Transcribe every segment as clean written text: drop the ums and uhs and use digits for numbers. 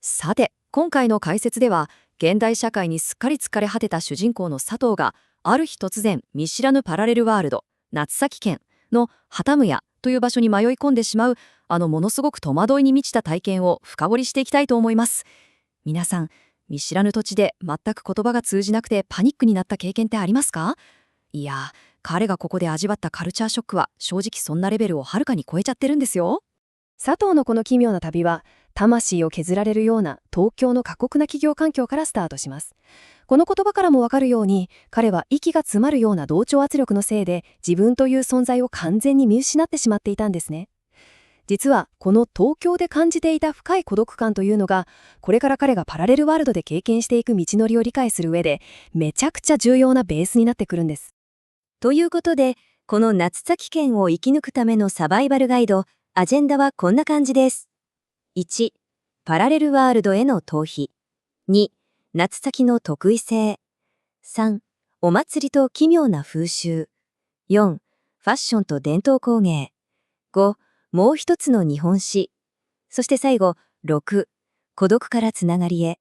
さて、今回の解説では、現代社会にすっかり疲れ果てた主人公の佐藤が、ある日突然、見知らぬパラレルワールド、夏崎県の旗宗という場所に迷い込んでしまう、ものすごく戸惑いに満ちた体験を深掘りしていきたいと思います。皆さん、見知らぬ土地で全く言葉が通じなくてパニックになった経験ってありますか？いや、彼がここで味わったカルチャーショックは、正直そんなレベルをはるかに超えちゃってるんですよ。佐藤のこの奇妙な旅は、魂を削られるような東京の過酷な企業環境からスタートします。この言葉からもわかるように、彼は息が詰まるような同調圧力のせいで、自分という存在を完全に見失ってしまっていたんですね。実は、この東京で感じていた深い孤独感というのが、これから彼がパラレルワールドで経験していく道のりを理解する上で、めちゃくちゃ重要なベースになってくるんです。ということで、この夏崎県を生き抜くためのサバイバルガイド、アジェンダはこんな感じです。1、パラレルワールドへの逃避。2、夏崎の特異性。3、お祭りと奇妙な風習。4、ファッションと伝統工芸。5、もう一つの日本史。そして最後、6、孤独からつながりへ。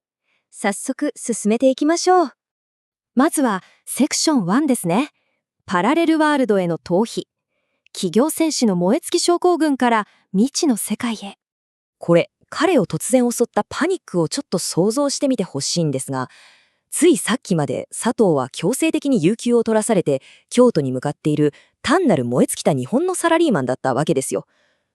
早速進めていきましょう。まずは、セクション1ですね。パラレルワールドへの逃避。企業戦士の燃え尽き症候群から未知の世界へ。これ、彼を突然襲ったパニックをちょっと想像してみてほしいんですが、ついさっきまで佐藤は強制的に有給を取らされて京都に向かっている単なる燃え尽きた日本のサラリーマンだったわけですよ。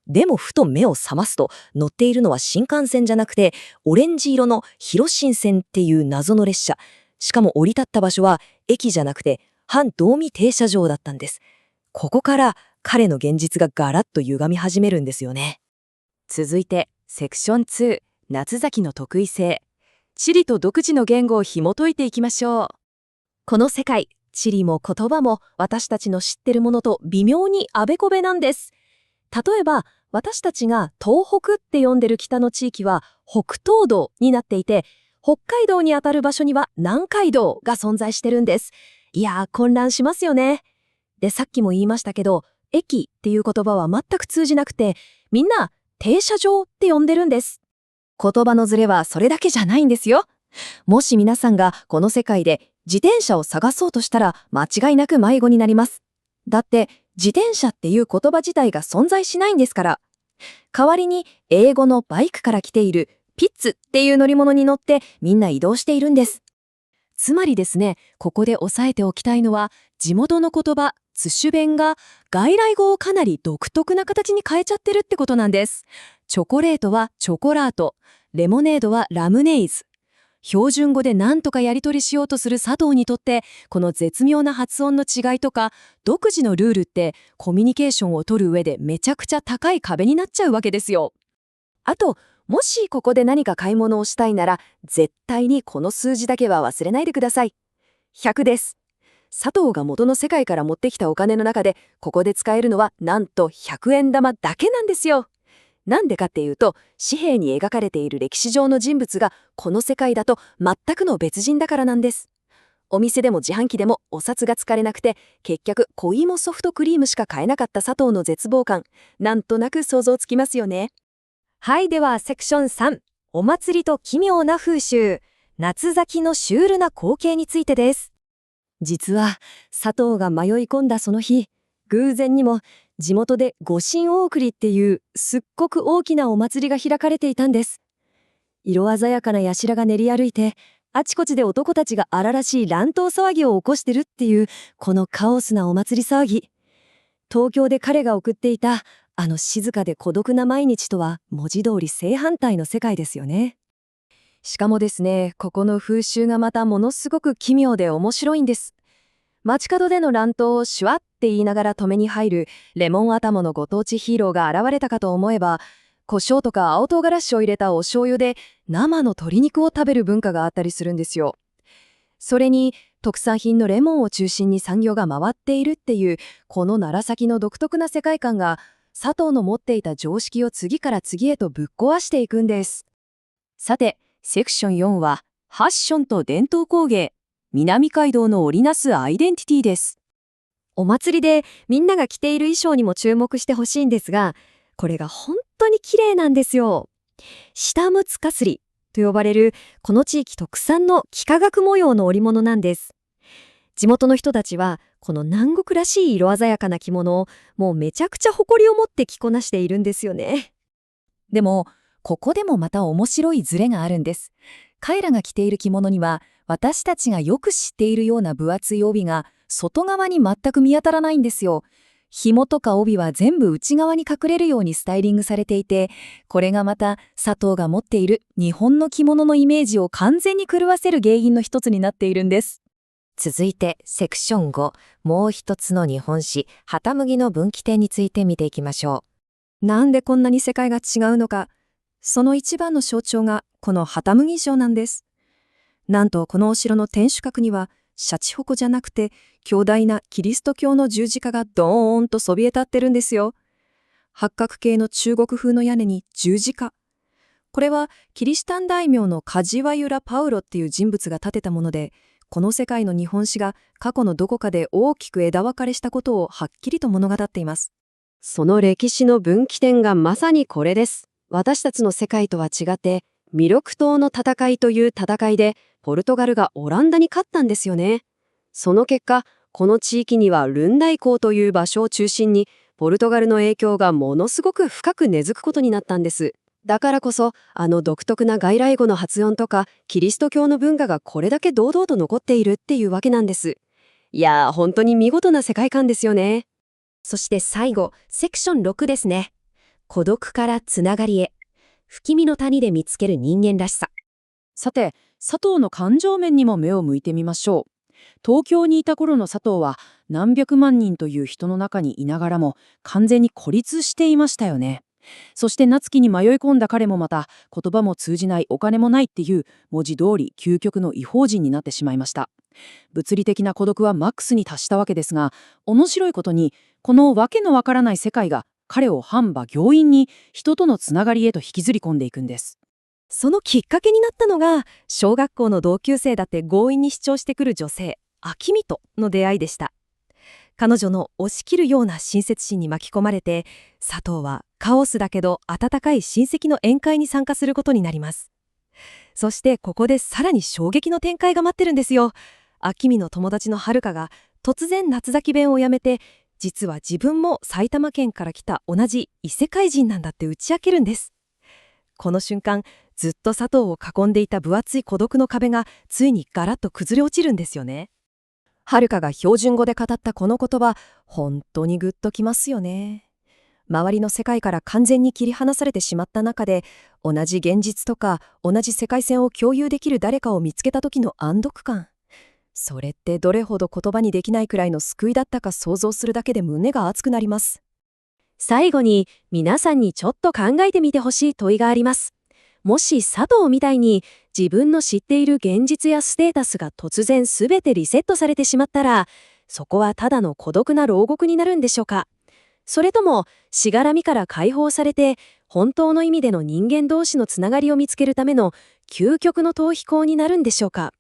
でもふと目を覚ますと乗っているのは新幹線じゃなくてオレンジ色の広新線っていう謎の列車。しかも降り立った場所は駅じゃなくて半道路停車場だったんです。ここから彼の現実がガラッと歪み始めるんですよね。続いてセクション2、夏崎の特異性。地理と独自の言語を紐解いていきましょう。この世界、地理も言葉も私たちの知ってるものと微妙にあべこべなんです。例えば、私たちが東北って呼んでる北の地域は北東道になっていて、北海道にあたる場所には南海道が存在してるんです。いやー、混乱しますよね。で、さっきも言いましたけど、駅っていう言葉は全く通じなくて、みんな停車場って呼んでるんです。言葉のズレはそれだけじゃないんですよ。もし皆さんがこの世界で自転車を探そうとしたら間違いなく迷子になります。だって自転車っていう言葉自体が存在しないんですから。代わりに英語のバイクから来ているピッツっていう乗り物に乗ってみんな移動しているんです。つまりですね、ここで押さえておきたいのは地元の言葉、津主弁が外来語をかなり独特な形に変えちゃってるってことなんです。チョコレートはチョコラート、レモネードはラムネイズ。標準語で何とかやり取りしようとする佐藤にとって、この絶妙な発音の違いとか、独自のルールってコミュニケーションを取る上でめちゃくちゃ高い壁になっちゃうわけですよ。あと、もしここで何か買い物をしたいなら、絶対にこの数字だけは忘れないでください。100です。佐藤が元の世界から持ってきたお金の中で、ここで使えるのはなんと100円玉だけなんですよ。なんでかっていうと、紙幣に描かれている歴史上の人物がこの世界だと全くの別人だからなんです。お店でも自販機でもお札が使えなくて、結局小芋ソフトクリームしか買えなかった佐藤の絶望感、なんとなく想像つきますよね。はい、ではセクション3、お祭りと奇妙な風習、夏咲きのシュールな光景についてです。実は佐藤が迷い込んだその日、偶然にも地元で御神大栗っていうすっごく大きなお祭りが開かれていたんです。色鮮やかな社が練り歩いて、あちこちで男たちが荒々しい乱闘騒ぎを起こしてるっていうこのカオスなお祭り騒ぎ。東京で彼が送っていたあの静かで孤独な毎日とは文字通り正反対の世界ですよね。しかもですね、ここの風習がまたものすごく奇妙で面白いんです。街角での乱闘をシュワって言いながら止めに入るレモン頭のご当地ヒーローが現れたかと思えば、胡椒とか青唐辛子を入れたお醤油で生の鶏肉を食べる文化があったりするんですよ。それに特産品のレモンを中心に産業が回っているっていうこの楢崎の独特な世界観が佐藤の持っていた常識を次から次へとぶっ壊していくんです。さて、セクション4はファッションと伝統工芸、南海道の織りなすアイデンティティです。お祭りでみんなが着ている衣装にも注目してほしいんですが、これが本当に綺麗なんですよ。下むつかすりと呼ばれるこの地域特産の幾何学模様の織物なんです。地元の人たちはこの南国らしい色鮮やかな着物をもうめちゃくちゃ誇りを持って着こなしているんですよね。でも、ここでもまた面白いズレがあるんです。彼らが着ている着物には、私たちがよく知っているような分厚い帯が外側に全く見当たらないんですよ。紐とか帯は全部内側に隠れるようにスタイリングされていて、これがまた佐藤が持っている日本の着物のイメージを完全に狂わせる原因の一つになっているんです。続いてセクション5、もう一つの日本史、旗麦の分岐点について見ていきましょなんでこんなに世界が違うのか。その一番の象徴がこの旗麦城なんです。なんとこのお城の天守閣にはシャチホコじゃなくて強大なキリスト教の十字架がドーンとそびえ立ってるんですよ。八角形の中国風の屋根に十字架。これはキリシタン大名の梶原由良パウロっていう人物が建てたもので、この世界の日本史が過去のどこかで大きく枝分かれしたことをはっきりと物語っています。その歴史の分岐点がまさにこれです。私たちの世界とは違って、弥勒島の戦いという戦いで、ポルトガルがオランダに勝ったんですよね。その結果、この地域にはルンダイ港という場所を中心に、ポルトガルの影響がものすごく深く根付くことになったんです。だからこそ、独特な外来語の発音とか、キリスト教の文化がこれだけ堂々と残っているっていうわけなんです。いやー、本当に見事な世界観ですよね。そして最後、セクション6ですね。孤独からつながりへ。不気味の谷で見つける人間らしさ。さて、佐藤の感情面にも目を向いてみましょう。東京にいた頃の佐藤は何百万人という人の中にいながらも完全に孤立していましたよね。そして夏希に迷い込んだ彼もまた言葉も通じないお金もないっていう文字通り究極の異邦人になってしまいました。物理的な孤独はマックスに達したわけですが、面白いことにこのわけのわからない世界が彼を半ば強引に人とのつながりへと引きずり込んでいくんです。そのきっかけになったのが、小学校の同級生だって強引に主張してくる女性、秋美との出会いでした。彼女の押し切るような親切心に巻き込まれて、佐藤はカオスだけど温かい親戚の宴会に参加することになります。そしてここでさらに衝撃の展開が待ってるんですよ。秋美の友達の遥が突然夏崎弁をやめて、実は自分も埼玉県から来た同じ異世界人なんだって打ち明けるんです。この瞬間、ずっと佐藤を囲んでいた分厚い孤独の壁がついにガラッと崩れ落ちるんですよね。遥が標準語で語ったこの言葉、本当にグッときますよね。周りの世界から完全に切り離されてしまった中で、同じ現実とか同じ世界線を共有できる誰かを見つけた時の安堵感。それってどれほど言葉にできないくらいの救いだったか想像するだけで胸が熱くなります。最後に皆さんにちょっと考えてみてほしい問いがあります。もし佐藤みたいに自分の知っている現実やステータスが突然すべてリセットされてしまったら、そこはただの孤独な牢獄になるんでしょうか。それともしがらみから解放されて本当の意味での人間同士のつながりを見つけるための究極の逃避行になるんでしょうか。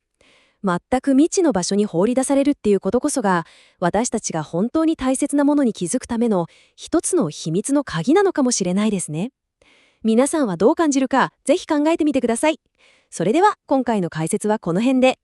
全く未知の場所に放り出されるっていうことこそが、私たちが本当に大切なものに気づくための一つの秘密の鍵なのかもしれないですね。皆さんはどう感じるか、ぜひ考えてみてください。それでは今回の解説はこの辺で。